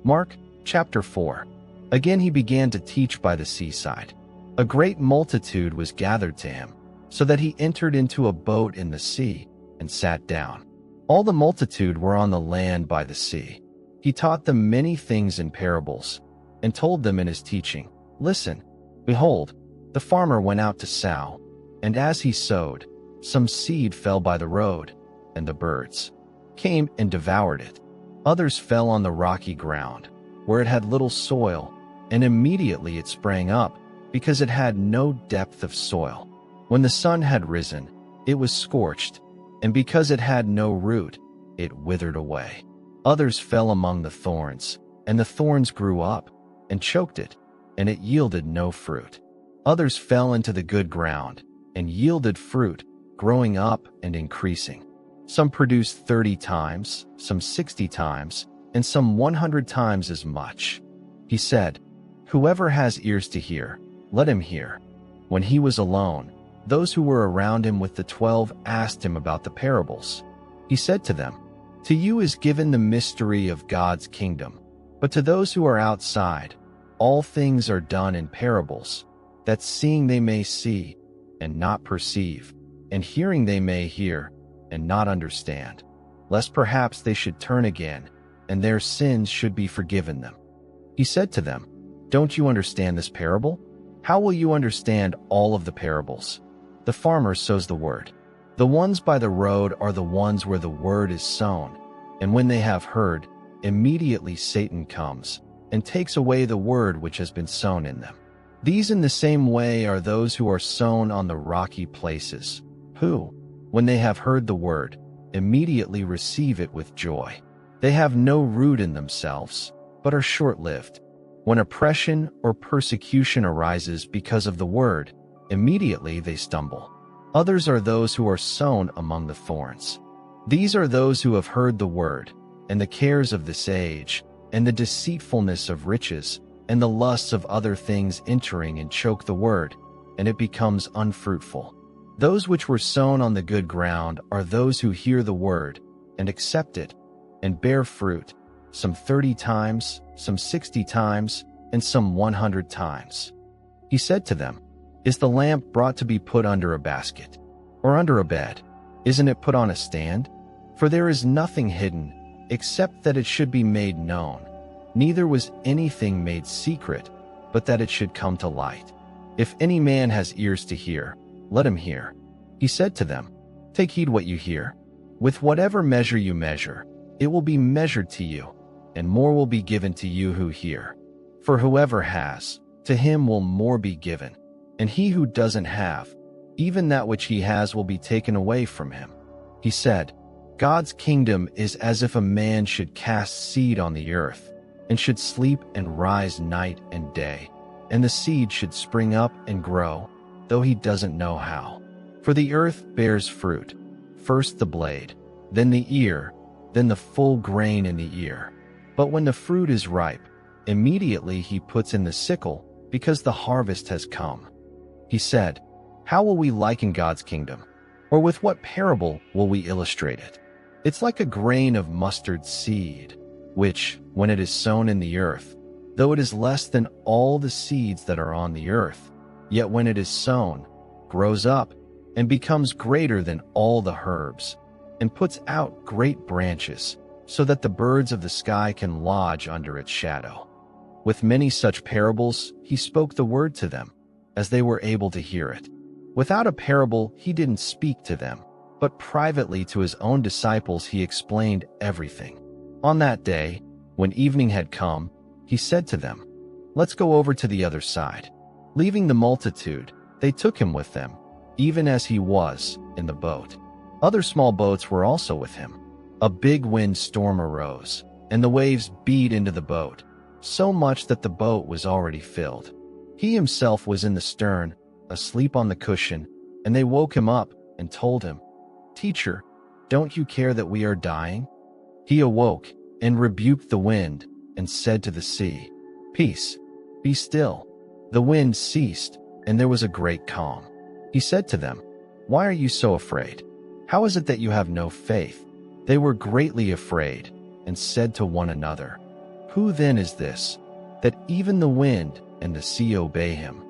Mark chapter 4. Again he began to teach by the seaside. A great multitude was gathered to him, so that he entered into a boat in the sea and sat down. All the multitude were on the land by the sea. He taught them many things in parables, and told them in his teaching, "Listen, behold, the farmer went out to sow, and as he sowed, some seed fell by the road, and the birds came and devoured it. Others fell on the rocky ground, where it had little soil, and immediately it sprang up, because it had no depth of soil. When the sun had risen, it was scorched, and because it had no root, it withered away. Others fell among the thorns, and the thorns grew up and choked it, and it yielded no fruit. Others fell into the good ground and yielded fruit, growing up and increasing. Some produced 30 times, some 60 times, and some 100 times as much." He said, "Whoever has ears to hear, let him hear." When he was alone, those who were around him with the 12 asked him about the parables. He said to them, "To you is given the mystery of God's kingdom, but to those who are outside, all things are done in parables, that seeing they may see and not perceive, and hearing they may hear and not understand, lest perhaps they should turn again, and their sins should be forgiven them." He said to them, "Don't you understand this parable? How will you understand all of the parables? The farmer sows the word. The ones by the road are the ones where the word is sown, and when they have heard, immediately Satan comes and takes away the word which has been sown in them. These in the same way are those who are sown on the rocky places, who, when they have heard the word, immediately receive it with joy. They have no root in themselves, but are short-lived. When oppression or persecution arises because of the word, immediately they stumble. Others are those who are sown among the thorns. These are those who have heard the word, and the cares of this age, and the deceitfulness of riches, and the lusts of other things entering and choke the word, and it becomes unfruitful. Those which were sown on the good ground are those who hear the word, and accept it, and bear fruit, some 30 times, some 60 times, and some 100 times. He said to them, "Is the lamp brought to be put under a basket, or under a bed? Isn't it put on a stand? For there is nothing hidden, except that it should be made known. Neither was anything made secret, but that it should come to light. If any man has ears to hear, let him hear." He said to them, "Take heed what you hear. With whatever measure you measure, it will be measured to you, and more will be given to you who hear. For whoever has, to him will more be given, and he who doesn't have, even that which he has will be taken away from him." He said, "God's kingdom is as if a man should cast seed on the earth, and should sleep and rise night and day, and the seed should spring up and grow, though he doesn't know how. For the earth bears fruit, first the blade, then the ear, then the full grain in the ear. But when the fruit is ripe, immediately he puts in the sickle, because the harvest has come." He said, "How will we liken God's kingdom? Or with what parable will we illustrate it? It's like a grain of mustard seed, which, when it is sown in the earth, though it is less than all the seeds that are on the earth, yet when it is sown, grows up and becomes greater than all the herbs, and puts out great branches, so that the birds of the sky can lodge under its shadow." With many such parables, he spoke the word to them, as they were able to hear it. Without a parable, he didn't speak to them, but privately to his own disciples he explained everything. On that day, when evening had come, he said to them, "Let's go over to the other side." Leaving the multitude, they took him with them, even as he was, in the boat. Other small boats were also with him. A big wind storm arose, and the waves beat into the boat, so much that the boat was already filled. He himself was in the stern, asleep on the cushion, and they woke him up and told him, "Teacher, don't you care that we are dying?" He awoke and rebuked the wind and said to the sea, "Peace, be still." The wind ceased, and there was a great calm. He said to them, "Why are you so afraid? How is it that you have no faith?" They were greatly afraid and said to one another, Who then is this, that even the wind and the sea obey him?